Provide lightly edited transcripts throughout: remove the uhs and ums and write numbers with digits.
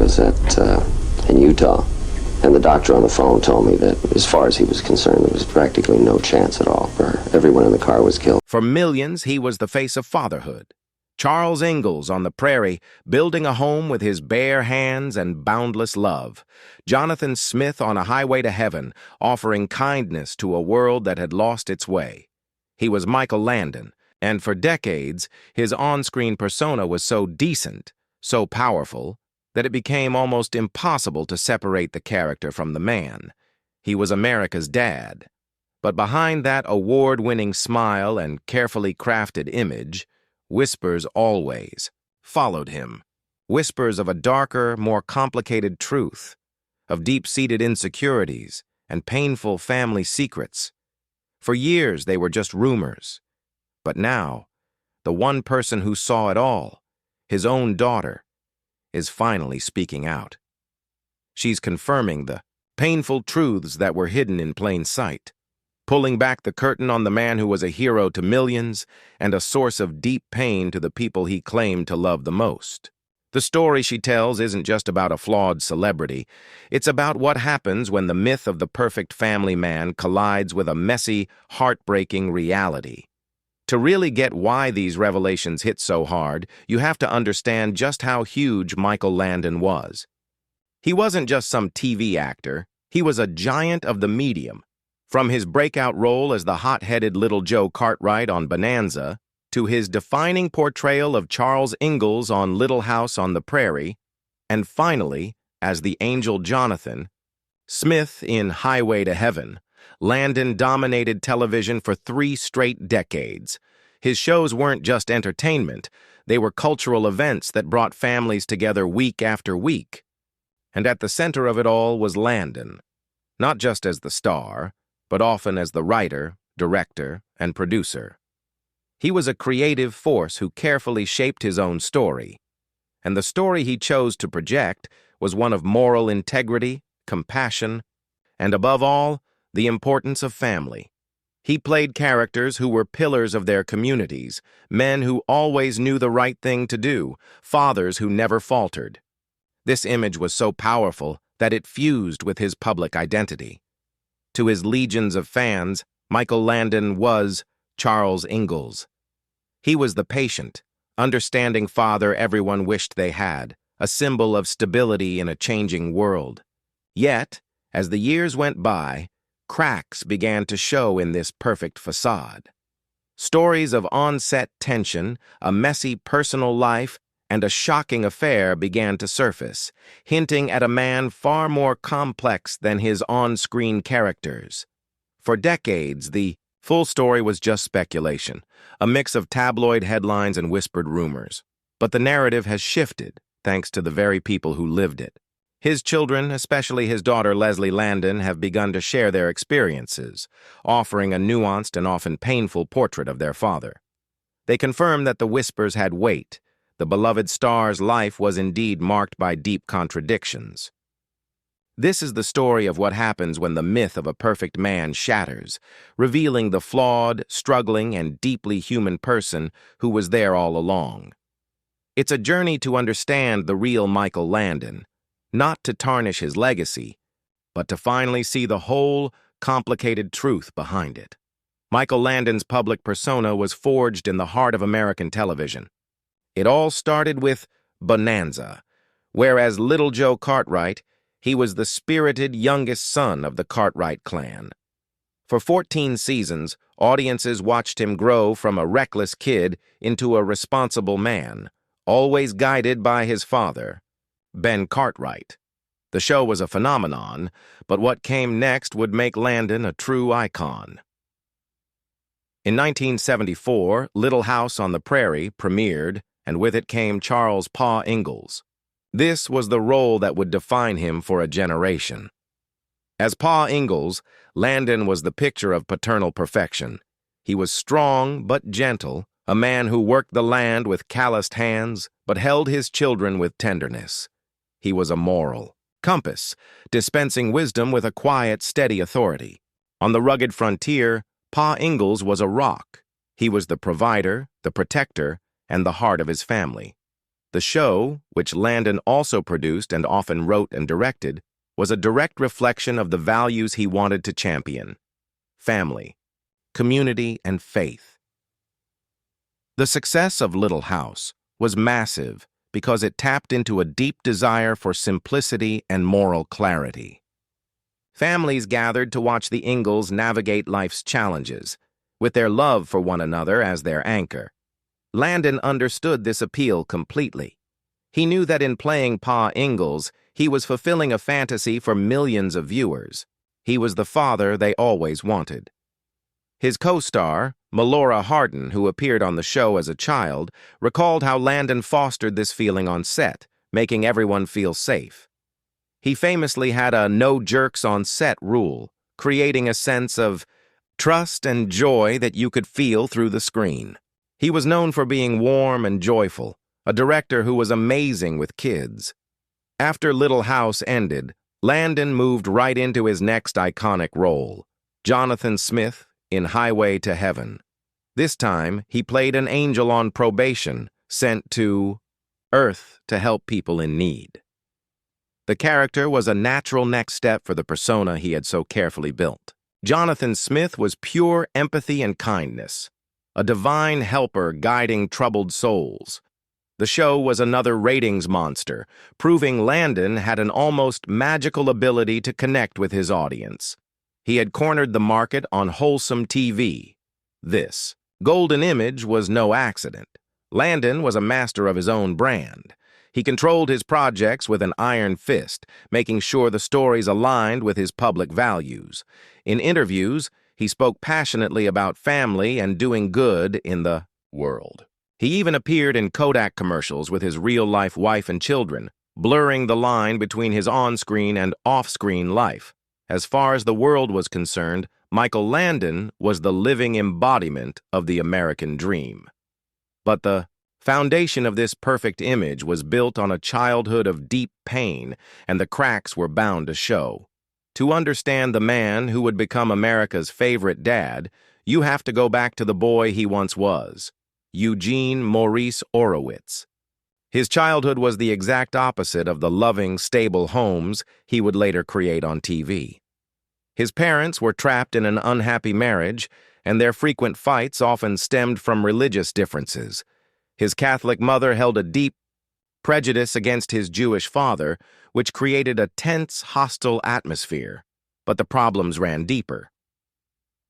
was in Utah. And the doctor on the phone told me that, as far as he was concerned, there was practically no chance at all, for everyone in the car was killed. For millions, he was the face of fatherhood. Charles Ingalls on the prairie, building a home with his bare hands and boundless love. Jonathan Smith on a highway to heaven, offering kindness to a world that had lost its way. He was Michael Landon, and for decades, his on-screen persona was so decent, so powerful, that it became almost impossible to separate the character from the man. He was America's dad. But behind that award-winning smile and carefully crafted image, whispers always followed him. Whispers of a darker, more complicated truth, of deep-seated insecurities and painful family secrets. For years, they were just rumors. But now, the one person who saw it all, his own daughter, is finally speaking out. She's confirming the painful truths that were hidden in plain sight, pulling back the curtain on the man who was a hero to millions and a source of deep pain to the people he claimed to love the most. The story she tells isn't just about a flawed celebrity. It's about what happens when the myth of the perfect family man collides with a messy, heartbreaking reality. To really get why these revelations hit so hard, you have to understand just how huge Michael Landon was. He wasn't just some TV actor. He was a giant of the medium. From his breakout role as the hot-headed little Joe Cartwright on Bonanza, to his defining portrayal of Charles Ingalls on Little House on the Prairie, and finally, as the angel Jonathan Smith in Highway to Heaven, Landon dominated television for 3 straight decades. His shows weren't just entertainment, they were cultural events that brought families together week after week. And at the center of it all was Landon, not just as the star, but often as the writer, director, and producer. He was a creative force who carefully shaped his own story, and the story he chose to project was one of moral integrity, compassion, and above all, the importance of family. He played characters who were pillars of their communities, men who always knew the right thing to do, fathers who never faltered. This image was so powerful that it fused with his public identity. To his legions of fans, Michael Landon was Charles Ingalls. He was the patient, understanding father everyone wished they had, a symbol of stability in a changing world. Yet, as the years went by, cracks began to show in this perfect facade. Stories of on-set tension, a messy personal life, and a shocking affair began to surface, hinting at a man far more complex than his on-screen characters. For decades, the full story was just speculation, a mix of tabloid headlines and whispered rumors. But the narrative has shifted, thanks to the very people who lived it. His children, especially his daughter Leslie Landon, have begun to share their experiences, offering a nuanced and often painful portrait of their father. They confirm that the whispers had weight. The beloved star's life was indeed marked by deep contradictions. This is the story of what happens when the myth of a perfect man shatters, revealing the flawed, struggling, and deeply human person who was there all along. It's a journey to understand the real Michael Landon, not to tarnish his legacy, but to finally see the whole, complicated truth behind it. Michael Landon's public persona was forged in the heart of American television. It all started with Bonanza, where as little Joe Cartwright, he was the spirited youngest son of the Cartwright clan. For 14 seasons, audiences watched him grow from a reckless kid into a responsible man, always guided by his father, Ben Cartwright. The show was a phenomenon, but what came next would make Landon a true icon. In 1974, Little House on the Prairie premiered, and with it came Charles "Pa" Ingalls. This was the role that would define him for a generation. As Pa Ingalls, Landon was the picture of paternal perfection. He was strong but gentle, a man who worked the land with calloused hands but held his children with tenderness. He was a moral compass, dispensing wisdom with a quiet, steady authority. On the rugged frontier, Pa Ingalls was a rock. He was the provider, the protector, and the heart of his family. The show, which Landon also produced and often wrote and directed, was a direct reflection of the values he wanted to champion: family, community, and faith. The success of Little House was massive because it tapped into a deep desire for simplicity and moral clarity. Families gathered to watch the Ingalls navigate life's challenges, with their love for one another as their anchor. Landon understood this appeal completely. He knew that in playing Pa Ingalls, he was fulfilling a fantasy for millions of viewers. He was the father they always wanted. His co-star, Melora Hardin, who appeared on the show as a child, recalled how Landon fostered this feeling on set, making everyone feel safe. He famously had a no jerks on set rule, creating a sense of trust and joy that you could feel through the screen. He was known for being warm and joyful, a director who was amazing with kids. After Little House ended, Landon moved right into his next iconic role, Jonathan Smith in Highway to Heaven. This time, he played an angel on probation, sent to Earth to help people in need. The character was a natural next step for the persona he had so carefully built. Jonathan Smith was pure empathy and kindness, a divine helper guiding troubled souls. The show was another ratings monster, proving Landon had an almost magical ability to connect with his audience. He had cornered the market on wholesome TV. This golden image was no accident. Landon was a master of his own brand. He controlled his projects with an iron fist, making sure the stories aligned with his public values. In interviews, he spoke passionately about family and doing good in the world. He even appeared in Kodak commercials with his real-life wife and children, blurring the line between his on-screen and off-screen life. As far as the world was concerned, Michael Landon was the living embodiment of the American dream. But the foundation of this perfect image was built on a childhood of deep pain, and the cracks were bound to show. To understand the man who would become America's favorite dad, you have to go back to the boy he once was, Eugene Maurice Orowitz. His childhood was the exact opposite of the loving, stable homes he would later create on TV. His parents were trapped in an unhappy marriage, and their frequent fights often stemmed from religious differences. His Catholic mother held a deep prejudice against his Jewish father, which created a tense, hostile atmosphere. But the problems ran deeper.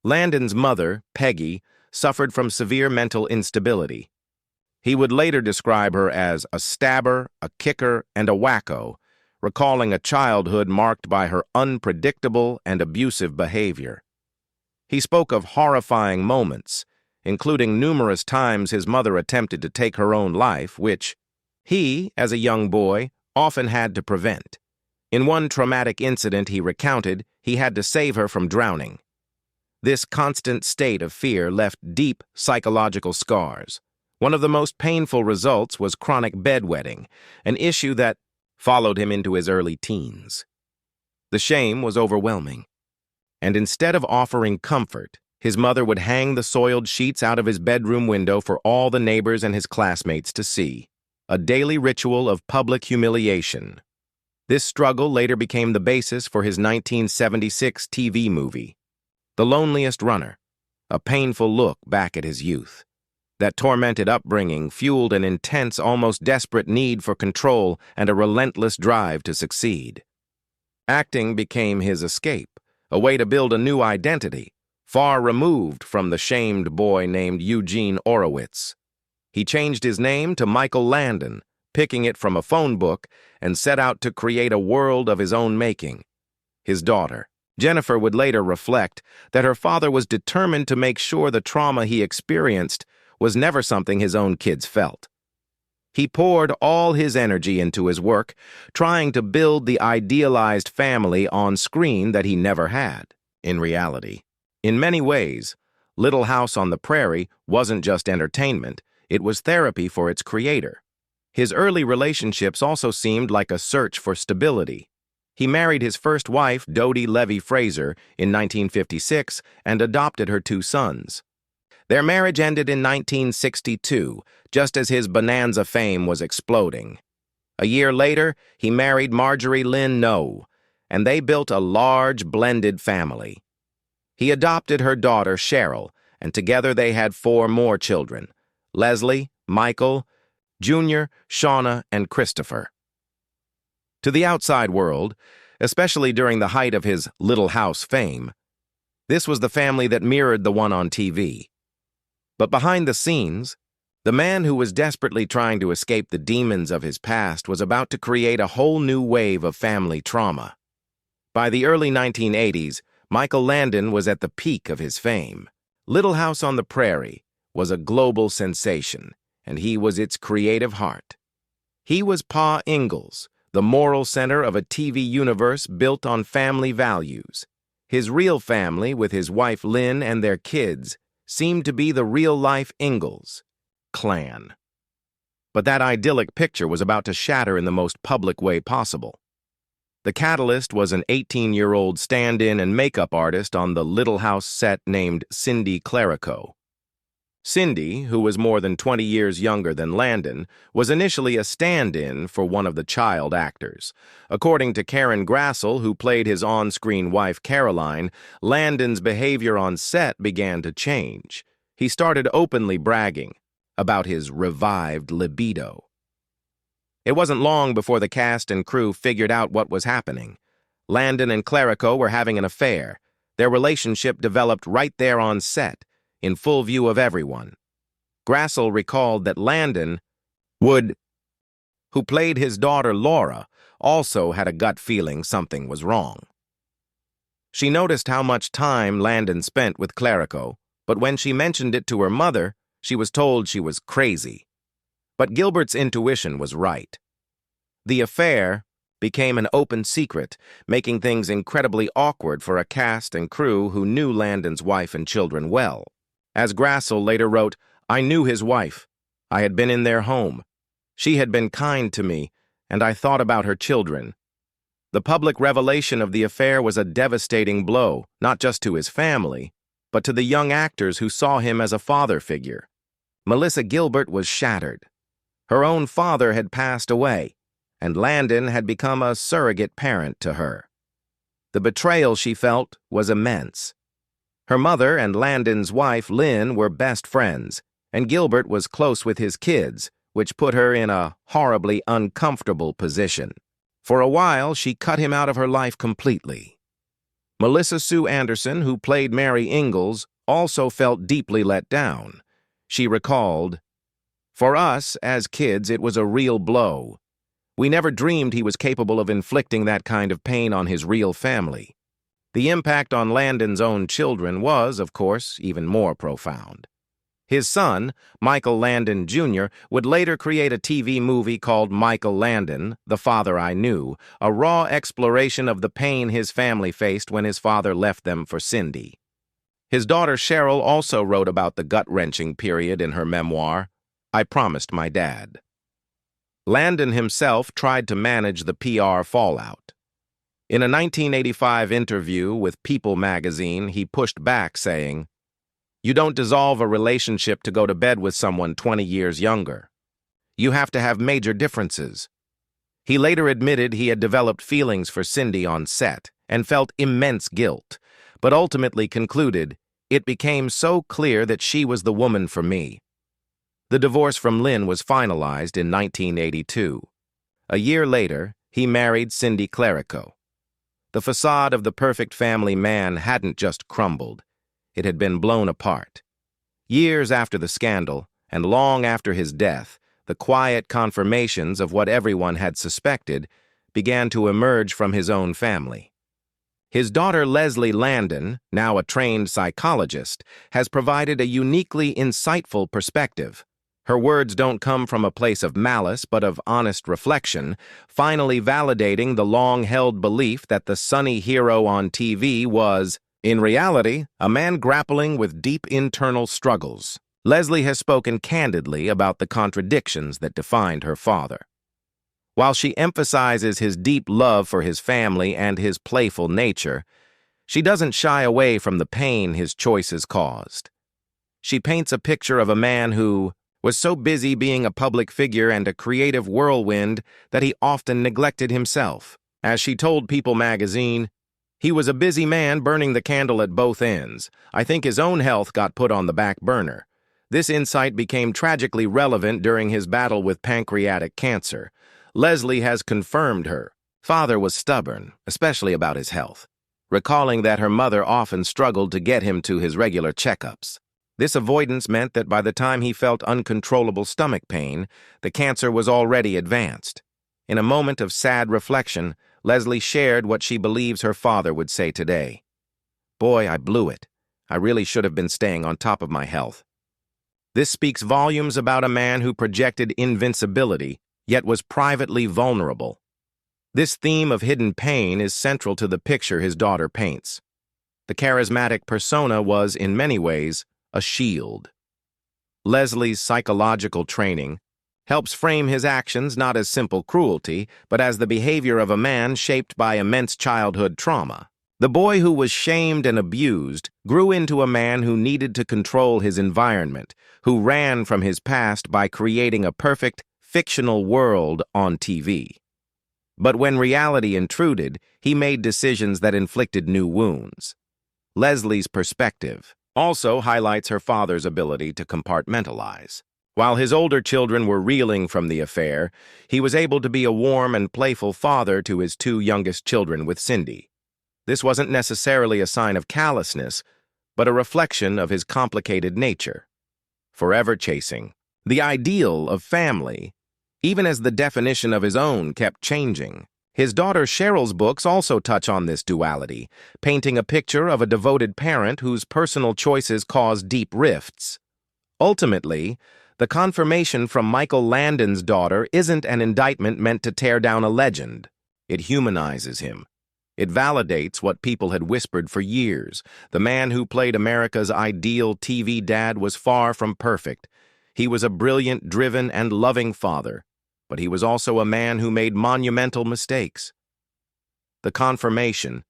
Landon's mother, Peggy, suffered from severe mental instability. He would later describe her as a stabber, a kicker, and a wacko, recalling a childhood marked by her unpredictable and abusive behavior. He spoke of horrifying moments, including numerous times his mother attempted to take her own life, which he, as a young boy, often had to prevent. In one traumatic incident he recounted, he had to save her from drowning. This constant state of fear left deep psychological scars. One of the most painful results was chronic bedwetting, an issue that followed him into his early teens. The shame was overwhelming, and instead of offering comfort, his mother would hang the soiled sheets out of his bedroom window for all the neighbors and his classmates to see, a daily ritual of public humiliation. This struggle later became the basis for his 1976 TV movie, The Loneliest Runner, a painful look back at his youth. That tormented upbringing fueled an intense, almost desperate need for control and a relentless drive to succeed. Acting became his escape, a way to build a new identity, far removed from the shamed boy named Eugene Orowitz. He changed his name to Michael Landon, picking it from a phone book, and set out to create a world of his own making. His daughter, Jennifer, would later reflect that her father was determined to make sure the trauma he experienced was never something his own kids felt. He poured all his energy into his work, trying to build the idealized family on screen that he never had, in reality. In many ways, Little House on the Prairie wasn't just entertainment, it was therapy for its creator. His early relationships also seemed like a search for stability. He married his first wife, Dodie Levy Fraser, in 1956 and adopted her 2 sons. Their marriage ended in 1962, just as his bonanza fame was exploding. A year later, he married Marjorie Lynn Noe, and they built a large, blended family. He adopted her daughter, Cheryl, and together they had 4 more children: Leslie, Michael, Junior, Shauna, and Christopher. To the outside world, especially during the height of his Little House fame, this was the family that mirrored the one on TV. But behind the scenes, the man who was desperately trying to escape the demons of his past was about to create a whole new wave of family trauma. By the early 1980s, Michael Landon was at the peak of his fame. Little House on the Prairie was a global sensation, and he was its creative heart. He was Pa Ingalls, the moral center of a TV universe built on family values. His real family, with his wife Lynn and their kids, seemed to be the real-life Ingalls clan. But that idyllic picture was about to shatter in the most public way possible. The catalyst was an 18-year-old stand-in and makeup artist on the Little House set named Cindy Clerico. Cindy, who was more than 20 years younger than Landon, was initially a stand-in for one of the child actors. According to Karen Grassel, who played his on-screen wife Caroline, Landon's behavior on set began to change. He started openly bragging about his revived libido. It wasn't long before the cast and crew figured out what was happening. Landon and Clerico were having an affair. Their relationship developed right there on set, in full view of everyone. Grassel recalled that Landon who played his daughter Laura, also had a gut feeling something was wrong. She noticed how much time Landon spent with Clerico, but when she mentioned it to her mother, she was told she was crazy. But Gilbert's intuition was right. The affair became an open secret, making things incredibly awkward for a cast and crew who knew Landon's wife and children well. As Grassel later wrote, "I knew his wife. I had been in their home. She had been kind to me, and I thought about her children." The public revelation of the affair was a devastating blow, not just to his family, but to the young actors who saw him as a father figure. Melissa Gilbert was shattered. Her own father had passed away, and Landon had become a surrogate parent to her. The betrayal she felt was immense. Her mother and Landon's wife, Lynn, were best friends, and Gilbert was close with his kids, which put her in a horribly uncomfortable position. For a while, she cut him out of her life completely. Melissa Sue Anderson, who played Mary Ingalls, also felt deeply let down. She recalled, "For us, as kids, it was a real blow. We never dreamed he was capable of inflicting that kind of pain on his real family." The impact on Landon's own children was, of course, even more profound. His son, Michael Landon Jr., would later create a TV movie called Michael Landon, The Father I Knew, a raw exploration of the pain his family faced when his father left them for Cindy. His daughter Cheryl also wrote about the gut-wrenching period in her memoir, I Promised My Dad. Landon himself tried to manage the PR fallout. In a 1985 interview with People magazine, he pushed back, saying, "You don't dissolve a relationship to go to bed with someone 20 years younger. You have to have major differences." He later admitted he had developed feelings for Cindy on set and felt immense guilt, but ultimately concluded, "It became so clear that she was the woman for me." The divorce from Lynn was finalized in 1982. A year later, he married Cindy Clerico. The facade of the perfect family man hadn't just crumbled. It had been blown apart. Years after the scandal, and long after his death, the quiet confirmations of what everyone had suspected began to emerge from his own family. His daughter Leslie Landon, now a trained psychologist, has provided a uniquely insightful perspective. Her words don't come from a place of malice, but of honest reflection, finally validating the long-held belief that the sunny hero on TV was, in reality, a man grappling with deep internal struggles. Leslie has spoken candidly about the contradictions that defined her father. While she emphasizes his deep love for his family and his playful nature, she doesn't shy away from the pain his choices caused. She paints a picture of a man who was so busy being a public figure and a creative whirlwind that he often neglected himself. As she told People magazine, "He was a busy man burning the candle at both ends. I think his own health got put on the back burner." This insight became tragically relevant during his battle with pancreatic cancer. Leslie has confirmed her father was stubborn, especially about his health, recalling that her mother often struggled to get him to his regular checkups. This avoidance meant that by the time he felt uncontrollable stomach pain, the cancer was already advanced. In a moment of sad reflection, Leslie shared what she believes her father would say today. "Boy, I blew it. I really should have been staying on top of my health." This speaks volumes about a man who projected invincibility, yet was privately vulnerable. This theme of hidden pain is central to the picture his daughter paints. The charismatic persona was, in many ways, a shield. Leslie's psychological training helps frame his actions not as simple cruelty, but as the behavior of a man shaped by immense childhood trauma. The boy who was shamed and abused grew into a man who needed to control his environment, who ran from his past by creating a perfect, fictional world on TV. But when reality intruded, he made decisions that inflicted new wounds. Leslie's perspective also highlights her father's ability to compartmentalize. While his older children were reeling from the affair, he was able to be a warm and playful father to his two youngest children with Cindy. This wasn't necessarily a sign of callousness, but a reflection of his complicated nature. Forever chasing the ideal of family, even as the definition of his own kept changing. His daughter Cheryl's books also touch on this duality, painting a picture of a devoted parent whose personal choices cause deep rifts. Ultimately, the confirmation from Michael Landon's daughter isn't an indictment meant to tear down a legend. It humanizes him. It validates what people had whispered for years. The man who played America's ideal TV dad was far from perfect. He was a brilliant, driven, and loving father, but he was also a man who made monumental mistakes. The confirmation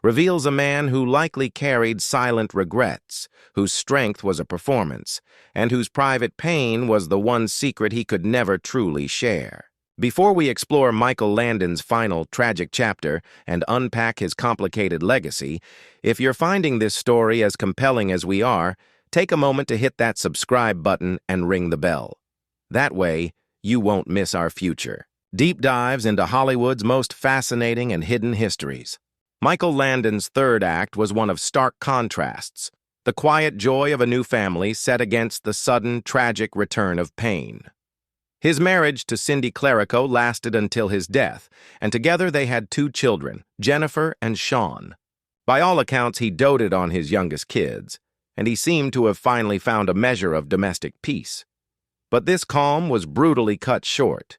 reveals a man who likely carried silent regrets, whose strength was a performance, and whose private pain was the one secret he could never truly share. Before we explore Michael Landon's final tragic chapter and unpack his complicated legacy, if you're finding this story as compelling as we are, take a moment to hit that subscribe button and ring the bell. That way, you won't miss our future deep dives into Hollywood's most fascinating and hidden histories. Michael Landon's third act was one of stark contrasts, the quiet joy of a new family set against the sudden, tragic return of pain. His marriage to Cindy Clerico lasted until his death, and together they had two children, Jennifer and Sean. By all accounts, he doted on his youngest kids, and he seemed to have finally found a measure of domestic peace. But this calm was brutally cut short.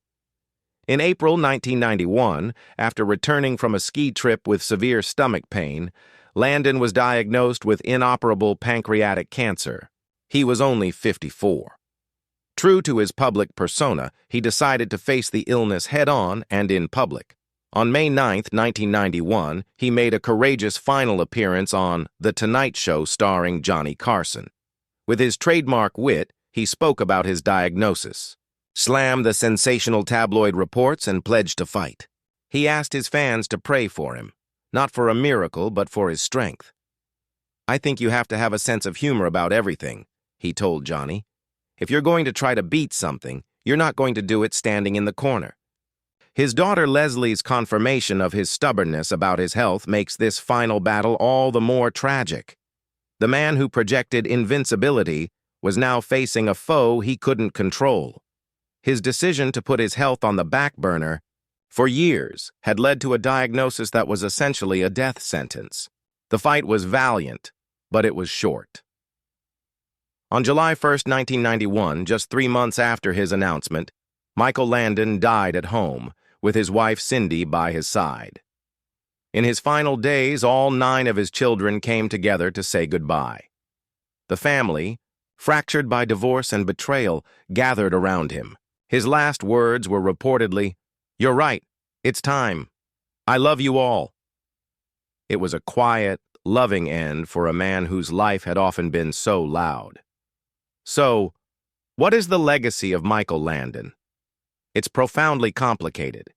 In April 1991, after returning from a ski trip with severe stomach pain, Landon was diagnosed with inoperable pancreatic cancer. He was only 54. True to his public persona, he decided to face the illness head-on and in public. On May 9, 1991, he made a courageous final appearance on The Tonight Show starring Johnny Carson. With his trademark wit, he spoke about his diagnosis, slammed the sensational tabloid reports, and pledged to fight. He asked his fans to pray for him, not for a miracle, but for his strength. "I think you have to have a sense of humor about everything," he told Johnny. "If you're going to try to beat something, you're not going to do it standing in the corner." His daughter Leslie's confirmation of his stubbornness about his health makes this final battle all the more tragic. The man who projected invincibility was now facing a foe he couldn't control. His decision to put his health on the back burner for years had led to a diagnosis that was essentially a death sentence. The fight was valiant, but it was short. On July 1, 1991, just 3 months after his announcement, Michael Landon died at home, with his wife Cindy by his side. In his final days, all 9 of his children came together to say goodbye. The family, fractured by divorce and betrayal, gathered around him. His last words were reportedly, "You're right, it's time. I love you all." It was a quiet, loving end for a man whose life had often been so loud. So, what is the legacy of Michael Landon? It's profoundly complicated.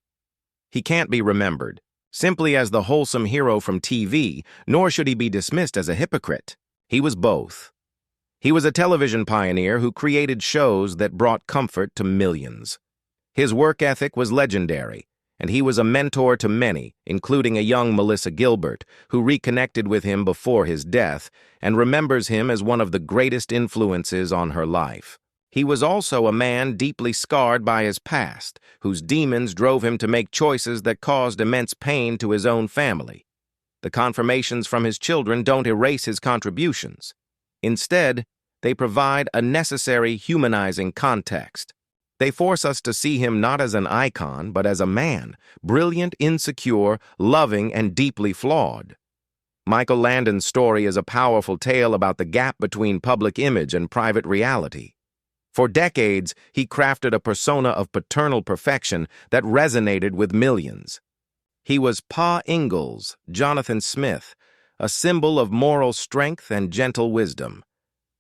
He can't be remembered simply as the wholesome hero from TV, nor should he be dismissed as a hypocrite. He was both. He was a television pioneer who created shows that brought comfort to millions. His work ethic was legendary, and he was a mentor to many, including a young Melissa Gilbert, who reconnected with him before his death and remembers him as one of the greatest influences on her life. He was also a man deeply scarred by his past, whose demons drove him to make choices that caused immense pain to his own family. The confirmations from his children don't erase his contributions. Instead, they provide a necessary humanizing context. They force us to see him not as an icon, but as a man, brilliant, insecure, loving, and deeply flawed. Michael Landon's story is a powerful tale about the gap between public image and private reality. For decades, he crafted a persona of paternal perfection that resonated with millions. He was Pa Ingalls, Jonathan Smith, a symbol of moral strength and gentle wisdom.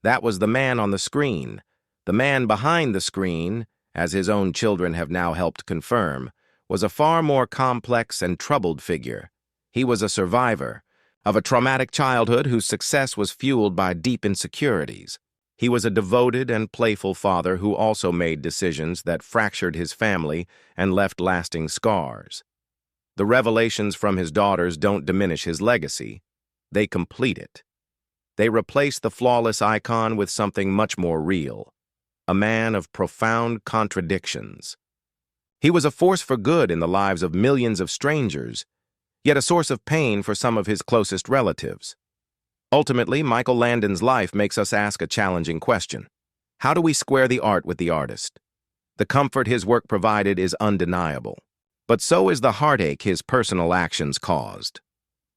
That was the man on the screen. The man behind the screen, as his own children have now helped confirm, was a far more complex and troubled figure. He was a survivor of a traumatic childhood whose success was fueled by deep insecurities. He was a devoted and playful father who also made decisions that fractured his family and left lasting scars. The revelations from his daughters don't diminish his legacy. They complete it. They replace the flawless icon with something much more real, a man of profound contradictions. He was a force for good in the lives of millions of strangers, yet a source of pain for some of his closest relatives. Ultimately, Michael Landon's life makes us ask a challenging question. How do we square the art with the artist? The comfort his work provided is undeniable, but so is the heartache his personal actions caused.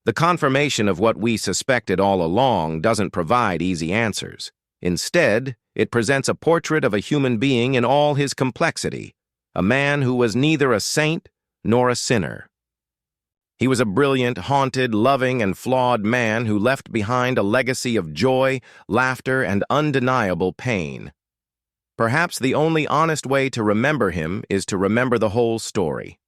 The confirmation of what we suspected all along doesn't provide easy answers. Instead, it presents a portrait of a human being in all his complexity, a man who was neither a saint nor a sinner. He was a brilliant, haunted, loving, and flawed man who left behind a legacy of joy, laughter, and undeniable pain. Perhaps the only honest way to remember him is to remember the whole story.